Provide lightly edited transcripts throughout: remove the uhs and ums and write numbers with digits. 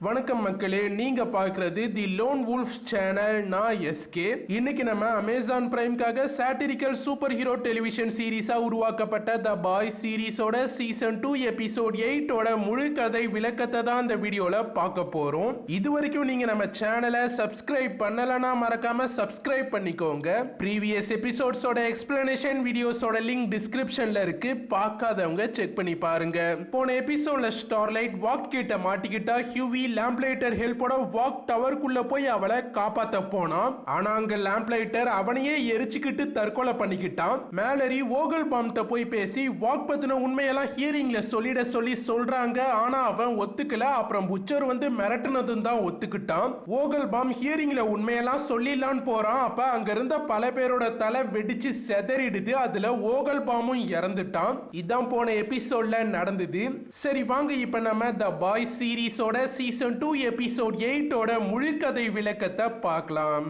வணக்கம் மக்களே, நீங்க பார்க்கிறது தி லோன் வுல்ஃப்ஸ் சேனல். நான் எஸ்கே. இன்னைக்கு நம்ம அமேசான் பிரைம்காக சாட்டிரிக்கல் சூப்பர் ஹீரோ டெலிவிஷன் சீரீஸா உருவாக்கப்பட்ட த பாய்ஸ் சீரீஸோட சீசன் 2 எபிசோட் 8ஓட முழு கதை விளக்கத்தை தான் இந்த வீடியோல பார்க்க போறோம். இது வரைக்கும் நீங்க நம்ம சேனலை சப்ஸ்கிரைப் பண்ணலனா மறக்காம சப்ஸ்கிரைப் பண்ணிக்கோங்க. ப்ரீவியஸ் எபிசோட்ஸோட எக்ஸ்பிளனேஷன் வீடியோஸோட லிங்க் டிஸ்கிரிப்ஷன்ல இருக்கு, பார்க்காதவங்க செக் பண்ணி பாருங்க. போன எபிசோட்ல ஸ்டார்லைட் வாக் கிட்ட மாட்டிக்கிட்டா ஹியூவி லாம்ப்லைட்டர் ஹெல்ப்போட வாக் டவருக்குள்ள போய் அவளை காப்பாத்த போனான். ஆனா அங்க லாம்ப்லைட்டர் அவனையே எரிச்சுக்கிட்டு தற்கொலை பண்ணிக்கிட்டான். மேலரி ஓகல் பாம்ட்ட போய் பேசி வாக் பத்தின உண்மையெல்லாம் ஹியரிங்ல சொல்லி சொல்றாங்க. ஆனா அவன் ஒத்துக்கல. அப்புறம் புச்சர் வந்து மிரட்டினதும் தான் ஒத்துக்கிட்டான். ஓகல் பாம் ஹியரிங்ல உண்மையெல்லாம் சொல்லிடலான்னு போறான். அப்ப அங்க இருந்த பல பேரோட தலை வெடிச்சு செதறிடுது. அதுல ஓகல் பாமும் இறந்துட்டான். இதான் போன எபிசோட்ல நடந்தது. சரி வாங்க இப்ப நம்ம த பாய்ஸ் சீரீஸோட சீசன் 2 எபிசோட் 8ஓட முழு கதை விளக்கத்தை பார்க்கலாம்.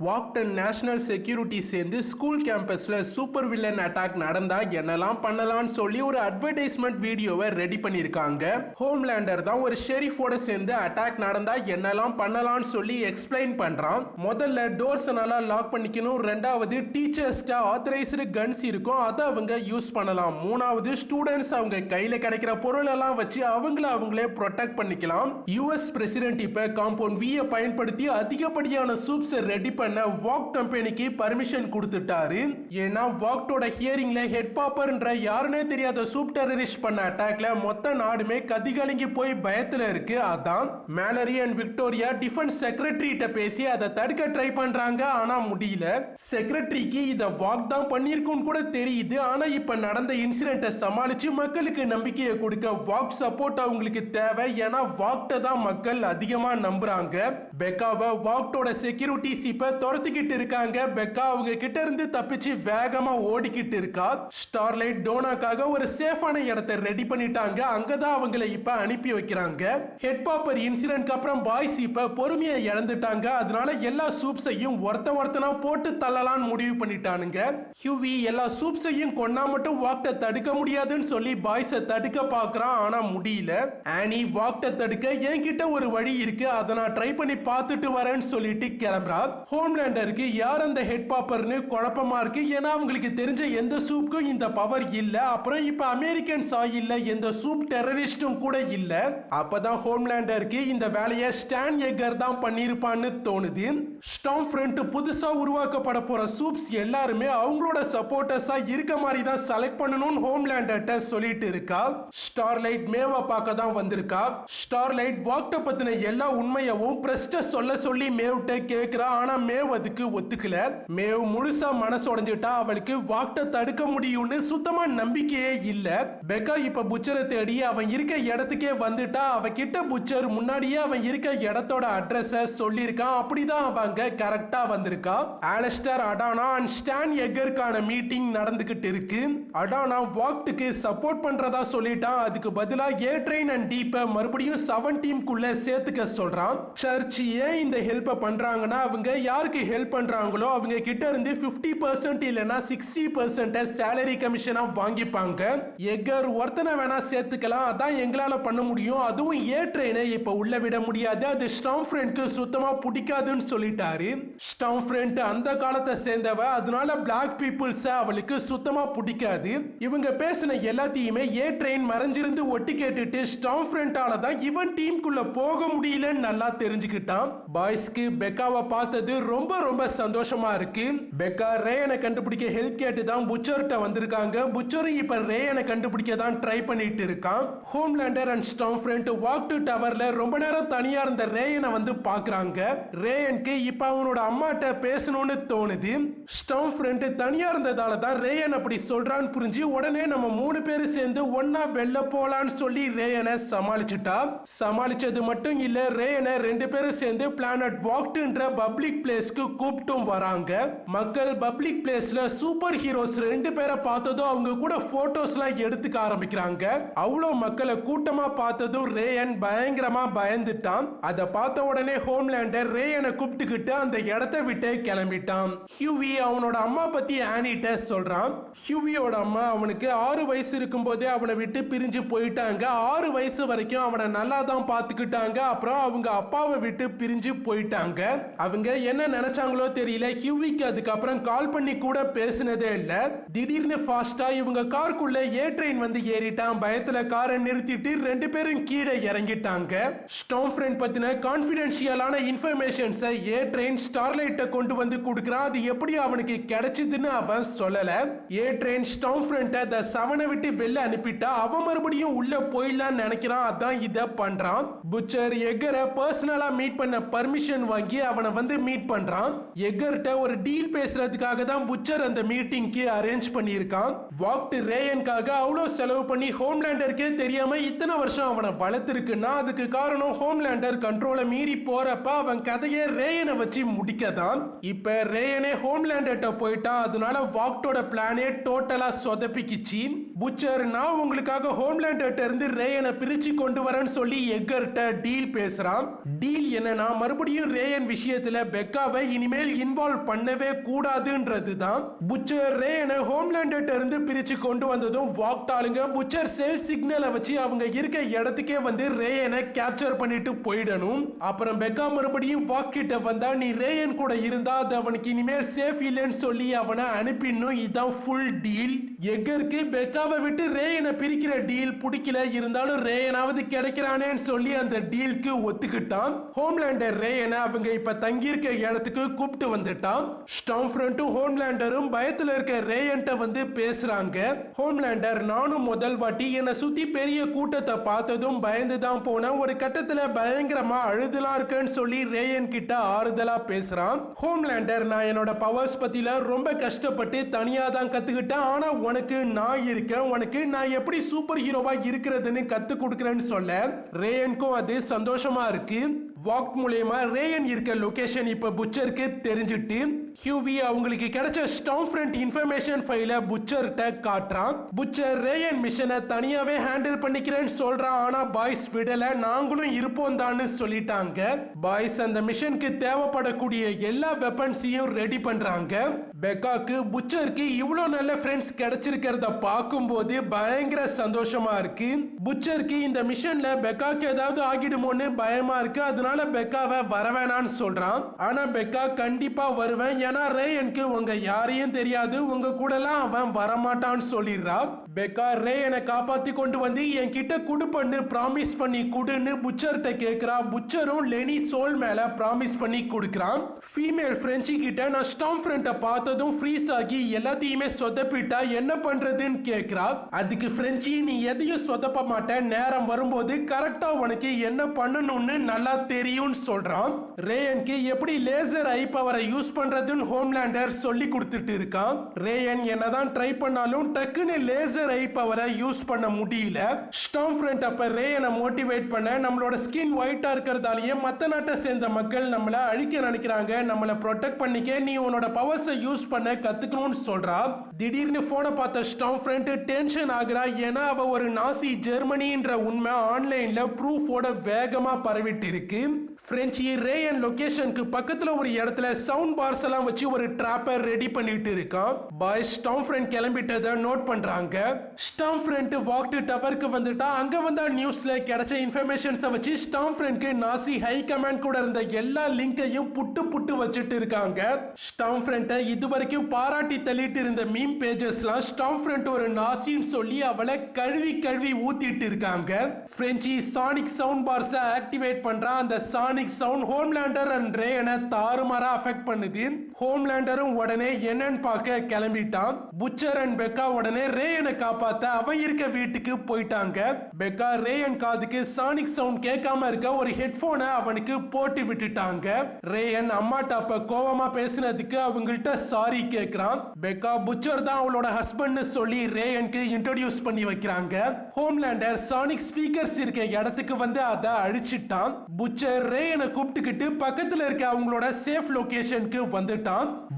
வாக்டன் நேஷனல் செக்யூரிட்டி சேர்ந்து ஸ்கூல் கேம்பஸ்ல சூப்பர் வில்லன் அட்டாக் நடந்தா என்னெல்லாம் பண்ணலாம்னு சொல்லி ஒரு அட்வர்டைஸ்மெண்ட் வீடியோவை ரெடி பண்ணிருக்காங்க. ஹோம்லேண்டர் தான் ஒரு ஷெரீஃபோட சேர்ந்து அட்டாக் நடந்தா என்னெல்லாம் பண்ணலாம்னு சொல்லி எக்ஸ்பிளைன் பண்றான். முதல்ல டோர்ஸ் நல்லா லாக் பண்ணிக்கணும். ரெண்டாவது டீச்சர்ஸ்ட ஆத்தரைஸ்டு கன்ஸ் இருக்கும், அதை அவங்க யூஸ் பண்ணலாம். மூணாவது ஸ்டூடெண்ட்ஸ் அவங்க கையில கிடைக்கிற பொருள் எல்லாம் வச்சு அவங்களே ப்ரொடெக்ட் பண்ணிக்கலாம். யுஎஸ் பிரசிடென்ட் இப்ப காம்பவுண்ட் வியை பயன்படுத்தி அதிகப்படியான சூப்ஸ் ரெடி பண்ண வாக் கம்பெனிக்கு பர்மிஷன் கொடுத்துட்டாரு. ஏன்னா வாக்டோட ஹியரிங்ல ஹெட் பாப்பர்ன்ற யாருனே தெரியாத சூப் டெரரிஸ்ட் பண்ண அட்டாக்ல மொத்த நாடுமே கதிகலங்கி போய் பயத்துல இருக்கு. அதான் மேலரி அண்ட் விக்டோரியா டிஃபென்ஸ் செக்ரட்டரிட்ட பேசி அதை தடுக்க ட்ரை பண்றாங்க. ஆனா முடியல. செக்ரட்டரிக்கு இத வாக் தான் பண்ணிருக்கும் கூட தெரியுது. ஆனா இப்ப நடந்த இன்சிடென்ட்டை சமாளிச்சு மக்களுக்கு நம்பிக்கையை கொடுக்க வாக் சப்போர்ட் அவங்களுக்கு தேவை. ஏன்னா வாக்ட தான் மக்கள் அதிகமா நம்புறாங்க. பெக்காவை வாக்டோட செக்யூரிட்டிஸ் இப்ப துரத்திக்கிட்டு இருக்காங்க. பெக்கா அவங்க கிட்ட இருந்து தப்பிச்சு வேகமா ஓடிக்கிட்டு இருக்கா. ஸ்டார்லைட் டோனாக்காக ஒரு சேஃபான இடத்தை ரெடி பண்ணிட்டாங்க. அங்கதான் அவங்களை இப்ப அனுப்பி வைக்கிறாங்க. ஹெட் பாப்பர் இன்சிடென்ட்க்கு அப்புறம் பாய்ஸ் இப்ப பொறுமையை இழந்துட்டாங்க. அதனால எல்லா சூப்ஸையும் ஒருத்தனா போட்டு தள்ளலான்னு முடிவு பண்ணிட்டானுங்க. ஹியூவி எல்லா சூப்ஸையும் கொன்னா மட்டும் வாக்ட தடுக்க முடியாதுன்னு சொல்லி பாய்ஸை தடுக்க பாக்குறான். ஆனா முடியல. ஆனி வாக்ட தடுக்க என்கிட்ட ஒரு வழி இருக்கு, அதை நான் ட்ரை பண்ணி பார்த்துட்டு வரேன்னு சொல்லிட்டு கிளம்புறா. ஹோம்லேண்டருக்கு யார் அந்த ஹெட் பாப்பர்னு குழப்பமா இருக்கு. ஏன்னா அவங்களுக்கு தெரிஞ்ச எந்த சூப்புக்கும் இந்த பவர் இல்ல. அப்புறம் இப்ப அமெரிக்கன் சாயில்ல எந்த சூப் டெரரிஸ்டும் கூட இல்ல. அப்பதான் ஹோம்லேண்டருக்கு இந்த வேலையை ஸ்டான் எக்கர் தான் பண்ணிருப்பான்னு தோணுது. ஸ்டார்ம் ஃப்ரண்ட் புதுசா உருவாக்கப்பட போற சூப்ஸ் எல்லாருமே அவங்களோட சப்போர்ட்டர்ஸா இருக்க மாதிரி தான் செலக்ட் பண்ணணும்னு ஹோம்லேண்டர்ட்ட சொல்லிட்டு இருக்கா. ஸ்டார்லைட் மேவ பார்க்க தான் வந்திருக்கா. ஸ்டார்லைட் வாக்ட பத்தின எல்லா உண்மையவும் பிரஸ்ட சொல்ல சொல்லி மேவ்ட்ட கேக்குறா. ஆனா மேவ் அதுக்கு ஒத்துக்கல. மேவ் முழுசா மனசு உடைஞ்சிட்டா. அவளுக்கு வாக்ட தடுக்க முடியும்னு சுத்தமா நம்பிக்கையே இல்ல. பெக்கா இப்ப புச்சரை தேடி அவன் இருக்க இடத்துக்கே வந்துட்டா. அவகிட்ட புச்சர் முன்னாடியே அவன் இருக்க இடத்தோட அட்ரஸ சொல்லியிருக்கான். அப்படிதான் அவங்க கரெக்டா வந்திருக்கா. ஆலஸ்டர், அடானா அண்ட் ஸ்டான் எக்கருக்கான மீட்டிங் நடந்துகிட்டு இருக்கு. அடானா வாக்டுக்கு சப்போர்ட் பண்றதா சொல்லிட்டான். அதுக்கு பதிலா ஏ ட்ரெயின் அண்ட் டீப்பை மறுபடியும் 7 டீமுக்குள்ள சேர்த்துக்க சொல்றான். சர்ச் ஏன் இந்த ஹெல்ப் பண்றாங்கன்னா அவங்க யாருக்கு ஹெல்ப் பண்றாங்களோ அவங்க கிட்ட இருந்து 50% இல்லனா 60% சேலரி கமிஷனா வாங்கிப்பாங்க. எக்கர் ஒருத்தனை வேணா சேர்த்துக்கலாம், அதான் எங்களால பண்ண முடியும். அதுவும் ஏ ட்ரெயினை இப்ப உள்ள விட முடியாது, அது ஸ்டார்ம் ஃப்ரண்ட்க்கு சுத்தமா பிடிக்காதுன்னு சொல்லிட்டாரு. ஸ்டார்ம் ஃப்ரண்ட் அந்த காலத்தை சேர்ந்தவ, அதனால பிளாக் பீப்புள்ஸ் அவளுக்கு சுத்தமா பிடிக்காது. இவங்க பேசின எல்லாத்தையுமே ஏ ட்ரெயின் மறைஞ்சிருந்து ஒட்டி கேட்டுட்டு ஸ்டார்ம் ஃப்ரண்டால தான் இவன் டீமுக்குள்ள போக முடியலன்னு நல்லா தெரிஞ்சுக்கிட்டான். பாய்ஸ்க்கு பெக்காவை பார்த்தது ரொம்ப சந்தோஷமா இருக்கு. பெக்கா ரேயனை கண்டுபிடிக்க ஹெல்ப் கேட்டு தான் புச்சர்ட்ட வந்திருக்காங்க. புச்சரும் இப்ப ரேயனை கண்டுபிடிக்க தான் ட்ரை பண்ணிட்டு இருக்கான். Homelander and Stormfront walk to டவர்ல ரொம்ப நேரம் தனியா இருந்த ரேயனை வந்து பாக்குறாங்க. ரேயனுக்கு இப்ப அவனோட அம்மாட்ட பேசணும்னு தோணுது. ஸ்டார்ம் ஃப்ரண்ட் தனியா இருந்ததால தான் ரேயன் அப்படி சொல்றான்னு புரிஞ்சு உடனே நம்ம 3 பேரு சேர்ந்து ஒன்னா வெளில போலான்னு சொல்லி ரேயனை சமாளிச்சுட்டா. சமாளிச்சது மட்டும் இல்ல, ரேயனை 2 பேரும் சேர்ந்து பிளானட் வாக்டுன்ற பப்ளிக் பிளேஸ்க்கு பிளேஸ்க்கு கூப்பிட்டும் வராங்க. மக்கள் பப்ளிக் பிளேஸ்ல சூப்பர் ஹீரோஸ் 2 பேரை பார்த்ததும் அவங்க கூட போட்டோஸ்லாம் எடுத்துக்க ஆரம்பிக்கிறாங்க. அவ்வளோ மக்களை கூட்டமா பார்த்ததும் ரேயன் பயங்கரமா பயந்துட்டான். அதை பார்த்த உடனே ஹோம்லேண்டர் ரேயனை கூப்பிட்டுக்கிட்டு அந்த இடத்தை விட்டு கிளம்பிட்டான். ஹியூவி அவனோட அம்மா பத்தி ஆனிட்ட சொல்றான். ஹியூவியோட அம்மா அவனுக்கு 6 வயசு இருக்கும் போதே அவனை விட்டு பிரிஞ்சு போயிட்டாங்க. 6 வயசு வரைக்கும் அவனை நல்லா தான் பார்த்துக்கிட்டாங்க. அப்புறம் அவங்க அப்பாவை விட்டு பிரிஞ்சு போயிட்டாங்க. அவங்க என்ன நினைச்சாங்களோ தெரியல. ஹியூவிக்கு அதுக்கப்புறம் கால் பண்ணி கூட பேசினதே இல்ல. திடீர்னு ஃபாஸ்டா இவங்க காருக்குள்ள ஏ ட்ரெயின் வந்து ஏறிட்டான். பயத்துல காரை நிறுத்திட்டு 2 பேரும் கீழே இறங்கிட்டாங்க. ஸ்டார்ம் ஃப்ரெண்ட் பத்தின கான்ஃபிடென்ஷியலான இன்ஃபர்மேஷன்ஸை ஏ ட்ரெயின் ஸ்டார்லைட்டை கொண்டு வந்து கொடுக்குறான். அது எப்படி அவனுக்கு கிடைச்சதுன்னு அவன் சொல்லல. ஏ ட்ரெயின் ஸ்டார்ம் ஃப்ரெண்ட்டை த 7 விட்டு வெளில அனுப்பிட்டா அவன் மறுபடியும் உள்ள போயிடலான்னு நினைக்கிறான். அதான் இதை பண்றான். புச்சர் எக்கரை பர்சனலா மீட் பண்ண பர்மிஷன் வாங்கி அவனை வந்து மீட் பண்றான். எக்கர்ட்ட ஒரு டீல் பேசுறதுக்காக தான் புச்சர் அந்த மீட்டிங்க்கு அரேஞ்ச் பண்ணியிருக்கான். வாக்ட் ரேயனுக்காக அவ்வளோ செலவு பண்ணி ஹோம்லேண்டருக்கே தெரியாம இத்தனை வருஷம் அவனை வளர்த்திருக்குன்னா அதுக்கு காரணம் ஹோம்லேண்டர் கண்ட்ரோலை மீறி போறப்ப அவன் கதையை ரேயனை வச்சு முடிக்கதான். இப்ப ரேயனே ஹோம்லேண்டர்ட்ட போயிட்டான். அதனால வாக்டோட பிளானே டோட்டலா சொதப்பிக்கிச்சு. புச்சர் நான் உங்களுக்காக ஹோம்லேண்டர்ட்ட இருந்து ரேயனை பிரிச்சு கொண்டு வரேன்னு சொல்லி எக்கர்ட்ட டீல் பேசுறான். டீல் என்னன்னா மறுபடியும் ரேயன் விஷயத்துல பெக்காவை இனிமேல் இன்வால்வ் பண்ணவே கூடாதுன்றது தான். புச்சர் ரேயனை ஹோம்லேண்டர்ட்ட இருந்து பிரிச்சு கொண்டு வந்ததும் வாக்டாலுங்க புச்சர் செல் சிக்னலை வச்சு அவங்க இருக்க இடத்துக்கே வந்து ரேயனை கேப்சர் பண்ணிட்டு போயிடணும். அப்புறம் பெக்கா மறுபடியும் வாக் கிட்ட வந்தா நீ ரேயன் கூட இருந்தா அது அவனுக்கு இனிமேல் சேஃப் இல்லைன்னு சொல்லி அவனை அனுப்பிடணும். இதான் ஃபுல் டீல். எக்கருக்கு பெக்காவை விட்டு ரேயனை பிரிக்கிற டீல் பிடிக்கல. இருந்தாலும் ரேயனாவது கிடைக்கிறானேன்னு சொல்லி அந்த டீலுக்கு ஒத்துக்கிட்டான். ஹோம்லேண்டர் ரேயனை அவங்க இப்ப தங்கியிருக்க இடத்துக்கு கூப்பிட்டு வந்துட்டான். ஸ்டார்ம் ஃப்ரெண்டும் ஹோம்லேண்டரும் பயத்துல இருக்க ரேயன்ட்ட வந்து பேசுறாங்க. ஹோம்லேண்டர் நானும் முதல் வாட்டி என்னை சுத்தி பெரிய கூட்டத்தை பார்த்ததும் பயந்து தான் போனேன். ஒரு கட்டத்துல பயங்கரமா அழுதலாம் இருக்குன்னு சொல்லி ரேயன் கிட்ட ஆறுதலா பேசுறான். ஹோம்லேண்டர் நான் என்னோட பவர்ஸ் பத்தில ரொம்ப கஷ்டப்பட்டு தனியா தான் கத்துக்கிட்டேன். ஆனா உனக்கு நான் இருக்கேன். உனக்கு நான் எப்படி சூப்பர் ஹீரோவா இருக்கிறதுன்னு கத்து கொடுக்கறேன்னு சொல்ல ரேயனுக்கும் அது சந்தோஷமா இருக்கு. வாக் மூலமா ரேயன் இருக்க லொகேஷன் இப்ப புச்சருக்கு தெரிஞ்சிட்டு ஹியூவி அவங்களுக்கு கிடைச்ச ஸ்டார்ம் ஃப்ரெண்ட் இன்ஃபர்மேஷன் ஃபைலை புச்சர்ட்ட காட்டுறான். புச்சர் ரேயன் மிஷனை தனியாவே ஹேண்டில் பண்ணிக்கிறேன்னு சொல்றான். ஆனா பாய்ஸ் விடல, நாங்களும் இருப்போம் தான் சொல்லிட்டாங்க. பாய்ஸ் அந்த மிஷனுக்கு தேவைப்படக்கூடிய எல்லா வெப்பன்ஸையும் ரெடி பண்றாங்க. பெக்காக்கு புச்சருக்கு இவ்வளோ நல்ல ஃப்ரெண்ட்ஸ் கிடைச்சிருக்கிறத பார்க்கும்போது பயங்கர சந்தோஷமா இருக்கு. புச்சருக்கு இந்த மிஷன்ல பெக்காக்கு ஏதாவது ஆகிடுமோன்னு பயமா இருக்கு. அதனால பெக்காவை வரவேணான்னு சொல்றான். ஆனா பெக்கா கண்டிப்பா வருவேன், ஏன்னா ரேயனுக்கு உங்க யாரையும் தெரியாது, உங்க கூடலாம் அவன் வரமாட்டான்னு சொல்லிடுறா. பெக்கா ரேயனை காப்பாத்தி கொண்டு வந்து என்கிட்ட குடுப்பண்ணு ப்ராமிஸ் பண்ணி குடுன்னு புச்சர்ட்ட கேட்கிறா. புச்சரும் லெனி சோல் மேல ப்ராமிஸ் பண்ணி கொடுக்கறான். ஃபீமேல் ஃப்ரெஞ்சி கிட்ட நான் ஸ்டார்ம் ஃப்ரெண்ட்டை பார்த்ததும் ஃப்ரீஸ் ஆகி எல்லாத்தையுமே சொதப்பிட்டா என்ன பண்றதுன்னு கேட்கிறா. அதுக்கு ஃப்ரெஞ்சி நீ எதையும் சொதப்ப மாட்ட, நேரம் வரும்போது கரெக்டா உனக்கு என்ன பண்ணணும்னு நல்லா தெரியும்னு சொல்றான். ரேயனுக்கு எப்படி லேசர் ஐ பவரை யூஸ் பண்றதுன்னு ஹோம்லேண்டர் சொல்லி கொடுத்துட்டு இருக்கான். ரேயன் என்னதான் ட்ரை பண்ணாலும் டக்குன்னு லேசர் ஐ பவரை யூஸ் பண்ண முடியல. ஸ்டார்ம் ஃப்ரெண்ட் அப்ப ரேயனை மோட்டிவேட் பண்ண நம்மளோட ஸ்கின் ஒயிட்டா இருக்கிறதாலேயே மத்த நாட்டை சேர்ந்த மக்கள் நம்மள அழிக்க நினைக்கிறாங்க, நம்மள ப்ரொடெக்ட் பண்ணிக்க நீ உன்னோட பவர்ஸை யூஸ் பண்ண கத்துக்கணும்னு சொல்றா. திடீர்னு போனை பார்த்த ஸ்டார்ம் ஃப்ரெண்ட் டென்ஷன் ஆகுறா. ஏன்னா அவ ஒரு நாசி ஜெர்மனின்ற உண்மை ஆன்லைன்ல ப்ரூஃபோட வேகமா பரவிட்டு இருக்கு. பிரெஞ்சி ரேயன் லொகேஷனுக்கு பக்கத்துல ஒரு இடத்துல சவுண்ட் பார்ஸ் எல்லாம் வச்சு ஒரு டிராப்பர் ரெடி பண்ணிட்டு இருக்கான். பாய்ஸ் ஸ்டார்ம் ஃப்ரெண்ட் கிளம்பிட்டதை நோட் பண்றாங்க. ஸ்டார்ம் ஃப்ரெண்ட் வாக் டவருக்கு வந்துட்டா. அங்க வந்தா நியூஸ்ல கிடைச்ச இன்ஃபர்மேஷன்ஸை வச்சு ஸ்டார்ம் ஃப்ரெண்ட்க்கு நாசி ஹை கமாண்ட் கூட இருந்த எல்லா லிங்கையும் புட்டு புட்டு வச்சுட்டு இருக்காங்க. ஸ்டார்ம் ஃப்ரெண்ட்டை இதுவரைக்கும் பாராட்டி தள்ளிட்டு இருந்த மீம் பேஜஸ்லாம் ஸ்டார்ம் ஃப்ரெண்ட் ஒரு நாசின்னு சொல்லி அவளை கழுவி கழுவி ஊத்திட்டு இருக்காங்க. பிரெஞ்சி சானிக் சவுண்ட் பார்ஸை ஆக்டிவேட் பண்றான். அந்த சானிக் சவுண்ட் ஹோம்லேண்டர் அண்ட் ரேயனை தாறுமாறா அஃபெக்ட் பண்ணுது. ஹோம்லேண்டரும் உடனே என்னன்னு பார்க்க கிளம்பிட்டான். புச்சர் அண்ட் பெக்கா உடனே ரேயனை காப்பாத்த அவ இருக்க வீட்டுக்கு போயிட்டாங்க. பெக்கா ரேயன் காதுக்கு சானிக் சவுண்ட் கேட்காம இருக்க ஒரு ஹெட்போனை அவனுக்கு போட்டு விட்டுட்டாங்க. ரேயன் அம்மாட்ட அப்ப கோவமா பேசினதுக்கு அவங்கள்ட்ட சாரி கேக்குறான். பெக்கா புச்சர் தான் அவளோட ஹஸ்பண்ட்னு சொல்லி ரேயனுக்கு இன்ட்ரோடியூஸ் பண்ணி வைக்கிறாங்க. ஹோம்லேண்டர் சானிக் ஸ்பீக்கர்ஸ் இருக்க இடத்துக்கு வந்து அதை அழிச்சிட்டான். புச்சர் ரேயனை கூப்பிட்டுக்கிட்டு பக்கத்துல இருக்க அவங்களோட சேஃப் லொகேஷனுக்கு வந்துட்டான்.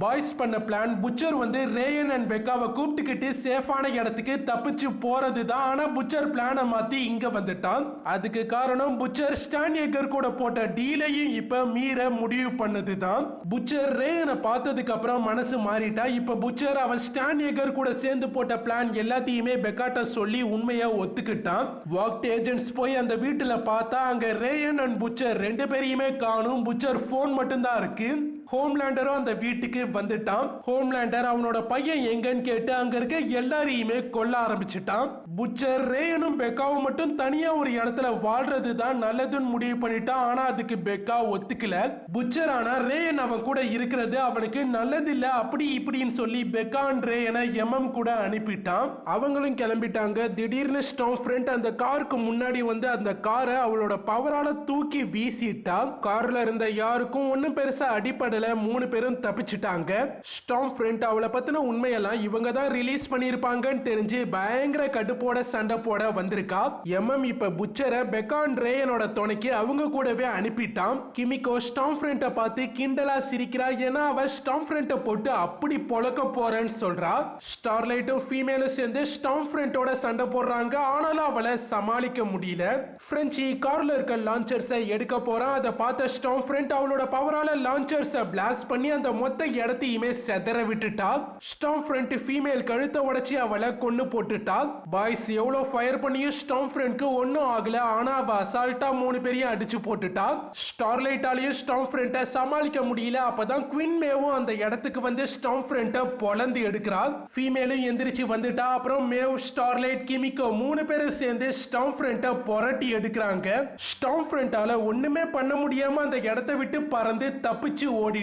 பாய்ஸ் பண்ண பிளான் புச்சர் வந்து ரேயன் அண்ட் பெக்காவை கூப்பிட்டுக்கிட்டு சேஃபான இடத்துக்கு தப்பிச்சு போறது தான். ஆனா புச்சர் பிளானை மாத்தி இங்க வந்துட்டான். அதுக்கு காரணம் புச்சர் ஸ்டான் ஏகர் கூட போட்ட டீலையும் இப்ப மீற முடிவு பண்ணதுதான். புச்சர் ரேயனை பார்த்ததுக்கு அப்புறம் மனசு மாறிட்டா. இப்ப புச்சர் அவன் ஸ்டான் ஏகர் கூட சேர்ந்து போட்ட பிளான் எல்லாத்தையுமே பெக்காட்ட சொல்லி உண்மையை ஒத்துக்கிட்டான். வாக்ட் ஏஜென்ட்ஸ் போய் அந்த வீட்டுல பார்த்தா அங்க ரேயன் அண்ட் புச்சர் ரெண்டு பேரையுமே காணும். புச்சர் போன் மட்டும்தான் இருக்கு. ஹோம்லேண்டரும் அந்த வீட்டுக்கு வந்துட்டான். ஹோம்லேண்டர் அவனோட பையன் எங்கன்னு கேட்டு அங்க இருக்க எல்லாரையுமே கொல்ல ஆரம்பிச்சுட்டான். புச்சர் ரேயனும் பெக்காவும் மட்டும் தனியா ஒரு இடத்துல வாழ்றது தான் நல்லதுன்னு முடிவு பண்ணிட்டான். ஆனா அதுக்கு பெக்கா ஒத்துக்கல. புச்சர் ஆனா ரேயன் அவன் கூட இருக்கிறது அவனுக்கு நல்லது இல்ல அப்படி இப்படின்னு சொல்லி பெக்கா அண்ட் ரேயனை எம்எம் கூட அனுப்பிட்டான். அவங்களும் கிளம்பிட்டாங்க. திடீர்னு ஸ்டாம் ஃப்ரெண்ட் அந்த காருக்கு முன்னாடி வந்து அந்த காரை அவளோட பவரால தூக்கி வீசிட்டா. கார்ல இருந்த யாருக்கும் ஒன்னும் பெருசா அடிப்படை. 3 பேரும் தப்பிச்சிட்டாங்க. ஸ்டாம் ஃப்ரெண்ட் அவளை பத்தின உண்மையெல்லாம் இவங்க தான் ரிலீஸ் பண்ணிருப்பாங்கன்னு தெரிஞ்சு பயங்கர கடுப்போட சண்டை போட வந்திருக்கா. எம்எம் இப்ப புச்சரை பெக்கா அண்ட் ரேயனோட துணைக்கு அவங்க கூடவே அனுப்பிட்டான். கிமிகோ ஸ்டாம் ஃப்ரெண்ட பார்த்து கிண்டலா சிரிக்கிறா. ஏன்னா அவ ஸ்டாம் ஃப்ரெண்ட போட்டு அப்படி பொழக்க போறேன்னு சொல்றா. ஸ்டார்லைட்டும் ஃபீமேலும் சேர்ந்து ஸ்டாம் ஃப்ரெண்டோட சண்டை போடுறாங்க. ஆனாலும் அவளை சமாளிக்க முடியல. பிரெஞ்சி கார்ல இருக்க லான்ச்சர்ஸை எடுக்க போறான். அதை பார்த்த ஸ்டாம் ஃப்ரெண்ட் அவளோட பவரால லான்ச்சர்ஸை பிளாஸ்ட் பண்ணி அந்த மொத்த இடத்தையுமே செதற விட்டுட்டா. ஸ்டாம் ஃப்ரெண்ட் ஃபீமேல் கழுத்தை உடைச்சி அவளை கொன்னு போட்டுட்டா. பாய்ஸ் எவ்வளவு ஃபயர் பண்ணியும் ஸ்டாம் ஃப்ரெண்ட்க்கு ஒன்னும் ஆகல. ஆனா அவ அசால்ட்டா 3 பேரையும் அடிச்சு போட்டுட்டா. ஸ்டார்லைட்டாலையும் ஸ்டாம் ஃப்ரெண்ட சமாளிக்க முடியல. அப்பதான் குயின் மேவும் அந்த இடத்துக்கு வந்து ஸ்டாம் ஃப்ரெண்ட பொளந்து எடுக்கிறா. ஃபீமேலும் எந்திரிச்சு வந்துட்டா. அப்புறம் மேவ், ஸ்டார்லைட், கிமிகோ 3 பேரும் சேர்ந்து ஸ்டாம் ஃப்ரெண்ட புரட்டி எடுக்கிறாங்க. ஸ்டாம் ஃப்ரெண்டால ஒண்ணுமே பண்ண முடியாம அந்த இடத்தை விட்டு பறந்து தப்பிச்சு ஓடிட்டா.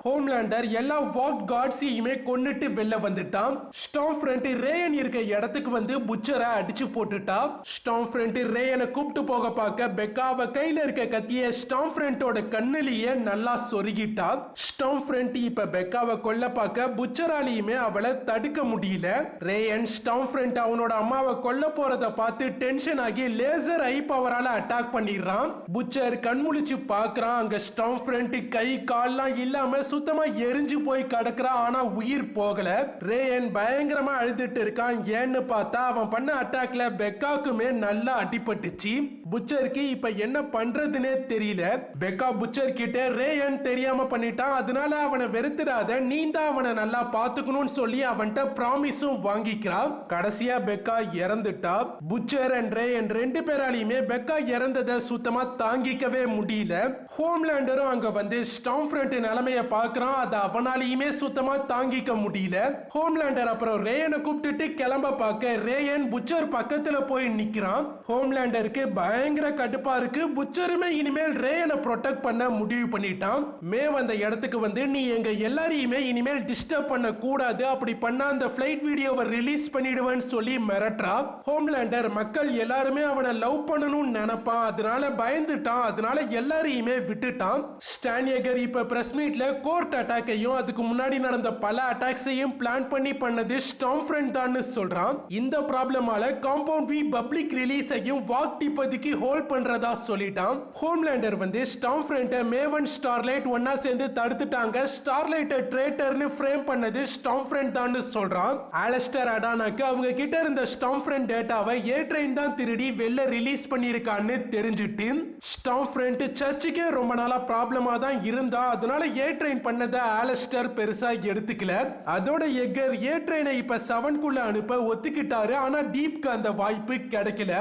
ஹோம்லேண்டர் எல்லா வாக் கார்ட்ஸையுமே கொன்னுட்டு வெளில வந்துட்டான். ஸ்டாம் ஃப்ரெண்ட் ரேயன் இருக்க இடத்துக்கு வந்து புச்சரை அடிச்சு போட்டுட்டா. ஸ்டாம் ஃப்ரெண்ட் ரேயனை கூப்பிட்டு போக பார்க்க பெக்கா அவ கையில இருக்க கத்திய ஸ்டாம் ஃப்ரெண்டோட கண்ணுலயே நல்லா சொருகிட்டா. ஸ்டாம் ஃப்ரெண்ட் இப்ப பெக்காவை கொல்ல பார்க்க புச்சராலியுமே அவளை தடுக்க முடியல. ரேயன் ஸ்டாம் ஃப்ரெண்ட் அவனோட அம்மாவை கொல்ல போறத பார்த்து டென்ஷன் ஆகி லேசர் ஐ பவரால அட்டாக் பண்ணிடுறான். புச்சர் கண்முழிச்சு பார்க்கறான். அங்க ஸ்டாம் ஃப்ரெண்ட் கை கால்லாம் இல்லாம சுத்தமா எரிஞ்சு போய் கிடக்குறா. ஆனா உயிர் போகல. ரேயன் பயங்கரமா அழுதுட்டு இருக்கான். ஏன்னு பார்த்தா அவன் பண்ண அட்டாக்ல பெக்காக்குமே நல்லா அடிபட்டுச்சு. புச்சருக்கு இப்ப என்ன பண்றதுன்னே தெரியல. பெக்கா புச்சர் கிட்ட ரேயன் தெரியாம பண்ணிட்டான், அதனால அவனை வெறுத்துடாத, நீ தான் அவனை நல்லா பாத்துக்கணும்னு சொல்லி அவன்கிட்ட ப்ராமிஸும் வாங்கிக்கிறான். கடைசியா பெக்கா இறந்துட்டா. புச்சர் அண்ட் ரேயன் 2 பேராலையுமே பெக்கா இறந்ததை சுத்தமா தாங்கிக்கவே முடியல. ஹோம்லேண்டரும் அங்க வந்து ஸ்டாம் ஃப்ரெண்ட் நிலைமைய பார்க்கறான். அது அவனாலையுமே சுத்தமா தாங்கிக்க முடியல. ஹோம்லேண்டர் அப்புறம் ரேயனை கூப்பிட்டுட்டு கிளம்ப பார்க்க ரேயன் புச்சர் பக்கத்துல போய் நிக்கிறான். ஹோம்லேண்டருக்கு பயங்கர கடுப்பா இருக்கு. புச்சருமே இனிமேல் ரேயனை ப்ரொடெக்ட் பண்ண முடிவு பண்ணிட்டான். மேவ் அந்த இடத்துக்கு வந்து நீ எங்க எல்லாரையுமே இனிமேல் டிஸ்டர்ப் பண்ண கூடாது, அப்படி பண்ணா அந்த ஃபிளைட் வீடியோவை ரிலீஸ் பண்ணிடுவேன்னு சொல்லி மிரட்டா. ஹோம்லேண்டர் மக்கள் எல்லாருமே அவனை லவ் பண்ணணும்னு நினைப்பான், அதனால பயந்துட்டான், அதனால எல்லாரையுமே விட்டுட்டான். ஸ்டான் ஏகர் இப்ப பிரஸ் மீட்ல கோர்ட் அட்டாக்கையும் அதுக்கு முன்னாடி நடந்த பல அட்டாக்ஸையும் பிளான் பண்ணி பண்ணது ஸ்டாம் ஃப்ரெண்ட் தான் சொல்றான். இந்த ப்ராப்ளமால காம்பவுண்ட் வி பப்ளிக் ரிலீஸையும் வாக்ட் இப்போதைக்கு ஹோல்ட் பண்றதா சொல்லிட்டான். ஹோம்லேண்டர் வந்து ஸ்டாம் ஃப்ரெண்ட மேவன் ஸ்டார்லைட் ஒன்னா சேர்ந்து தடுத்துட்டாங்க. ஸ்டார்லைட்டை ட்ரேட்டர்னு ஃப்ரேம் பண்ணது ஸ்டாம் ஃப்ரெண்ட் தான் சொல்றான். அலஸ்டர் அடானாக்கு அவங்க கிட்ட இருந்த ஸ்டாம் ஃப்ரெண்ட் டேட்டாவை ஏ ட்ரெயின் தான் திருடி வெளில ரிலீஸ் பண்ணிருக்கான்னு தெரிஞ்சுட்டு ஸ்டாம் ஃப்ரெண்ட் சர்ச்சுக்கே ரொம்ப நாளா ப்ராப்ளமா தான் இருந்தா, அதனால ஏ ட்ரெயின் பண்ணதை அலஸ்டர் பெருசா எடுத்துக்கல. அதோட எக்கர் ஏ ட்ரெயினை இப்ப 7 குள்ள அனுப்ப ஒத்துக்கிட்டாரு. ஆனா டீப்க்கு அந்த வாய்ப்பு கிடைக்கல.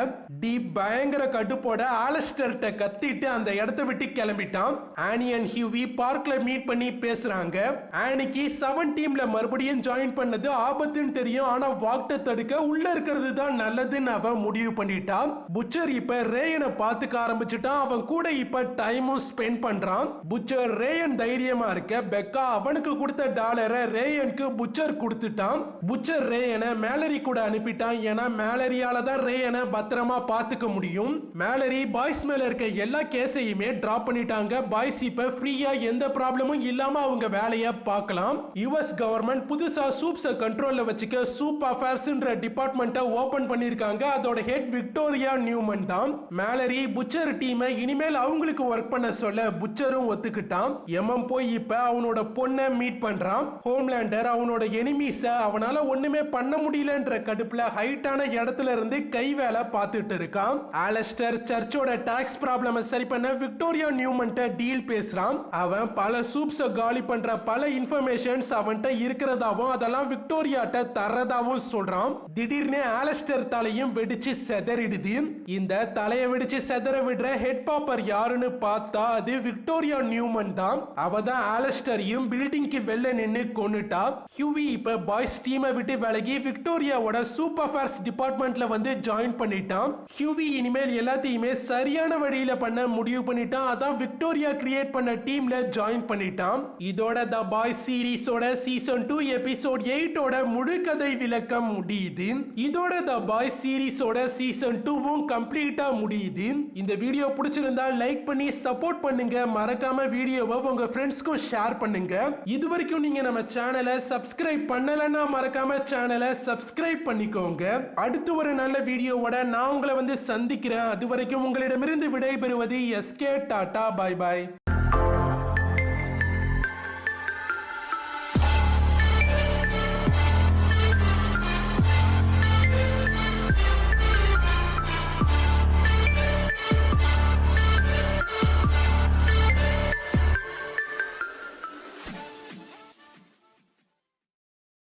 டீப் பயங்கர கடுப்போட ஆலஸ்டர்ட்ட கத்திட்டு அந்த இடத்தை விட்டு கிளம்பிட்டான். ஆனி அண்ட் ஹியூவி பார்க்ல மீட் பண்ணி பேசுறாங்க. ஆனிக்கு 7 டீம்ல மறுபடியும் ஜாயின் பண்ணது ஆபத்துன்னு தெரியும். ஆனா வாக்ட தடுக்க உள்ள இருக்கிறது தான் நல்லதுன்னு அவன் முடிவு பண்ணிட்டான். புச்சர் இப்ப ரேயனை பார்த்துக்க ஆரம்பிச்சுட்டான். அவன் கூட இப்ப டைமும் ஸ்பெண்ட் பண்றான். புச்சர் ரேயன் தைரியமா இருக்க பெக்கா அவனுக்கு கொடுத்த டாலரை ரேயனுக்கு புச்சர் கொடுத்துட்டான். புச்சர் ரேயனை மேலரி கூட அனுப்பிட்டான். ஏன்னா மேலரியால தான் ரேயனை பத்திரமா பார்த்துக்க முடியும். மேலரி பாய்ஸ் மேல இருக்க எல்லா கேஸையுமே டிராப் பண்ணிட்டாங்க. பாய்ஸ் இப்ப ஃப்ரீயா எந்த ப்ராப்ளமும் இல்லாம அவங்க வேலையை பார்க்கலாம். யுஎஸ் கவர்மெண்ட் புதுசா சூப்ஸை கண்ட்ரோல்ல வச்சுக்க சூப் அஃபேர்ஸ்ன்ற டிபார்ட்மெண்ட்டை ஓபன் பண்ணிருக்காங்க. அதோட ஹெட் விக்டோரியா நியூமன் தான். மேலரி புச்சர் டீமை இனிமேல் அவங்களுக்கு ஒர்க் பண்ண சொல்ல புச்சரும் ஒத்துக்கிட்டான். எம்எம் போய் இப்ப அவனோட பொண்ணை மீட் பண்றான். ஹோம்லேண்டர் அவனோட எனிமீஸ அவனால ஒண்ணுமே பண்ண முடியலன்ற கடுப்புல ஹைட்டான இடத்துல இருந்து கை வேலை பார்த்துட்டு இருக்கான். ஆலஸ்டர் சர்ச்சோட டாக்ஸ் ப்ராப்ளம் சரி பண்ண விக்டோரியா நியூமன்ட்ட டீல் பேசுறான். அவன் பல சூப்ஸ காலி பண்ற பல இன்ஃபர்மேஷன்ஸ் அவன்கிட்ட இருக்கிறதாவும் அதெல்லாம் விக்டோரியாட்ட தரதாவும் சொல்றான். திடீர்னு ஆலஸ்டர் தலையும் வெடிச்சு செதறிடுது. இந்த தலையை வெடிச்சு செதற விடுற ஹெட் பாப்பர் யாருன்னு பார்த்தா அது விக்டோரியா நியூமன் தான். அவ தான் ஆலஸ்டரையும் பில்டிங்க்கு வெளில நின்னு கொன்னுட்டா. ஹியூவி இப்ப பாய்ஸ் டீமை விட்டு விலகி விக்டோரியாவோட சூப் அஃபேர்ஸ் டிபார்ட்மெண்ட்ல வந்து ஜாயின் பண்ணிட்டான். ஹியூவி இனிமேல் எல்லாத்தையுமே சரியான வழியில பண்ண முடிவு பண்ணிட்டான். அதான் விக்டோரியா கிரியேட் பண்ண டீம்ல ஜாயின் பண்ணிட்டான். இதோட த பாய்ஸ் சீரிஸோட சீசன் 2 எபிசோட் 8ஓட முழு கதை விளக்கம் முடியுது. இதோட த பாய்ஸ் சீரிஸோட சீசன் 2வும் கம்ப்ளீட்டா முடியுது. இந்த வீடியோ பிடிச்சிருந்தா லைக் பண்ணி சப்போர்ட் பண்ணுங்க. மறக்காம வீடியோவை உங்க ஃப்ரெண்ட்ஸ்க்கும் ஷேர் பண்ணுங்க. இதுவரைக்கும் நீங்க நம்ம சேனலை சப்ஸ்கிரைப் பண்ணலன்னா மறக்காம சேனலை சப்ஸ்கிரைப் பண்ணிக்கோங்க. அடுத்து ஒரு நல்ல வீடியோவோட நான் உங்களை வந்து சந்திக்கிறேன். அதுவரைக்கும் உங்களிடமிருந்து விடைபெறுவது எஸ்கே. Tata, bye bye.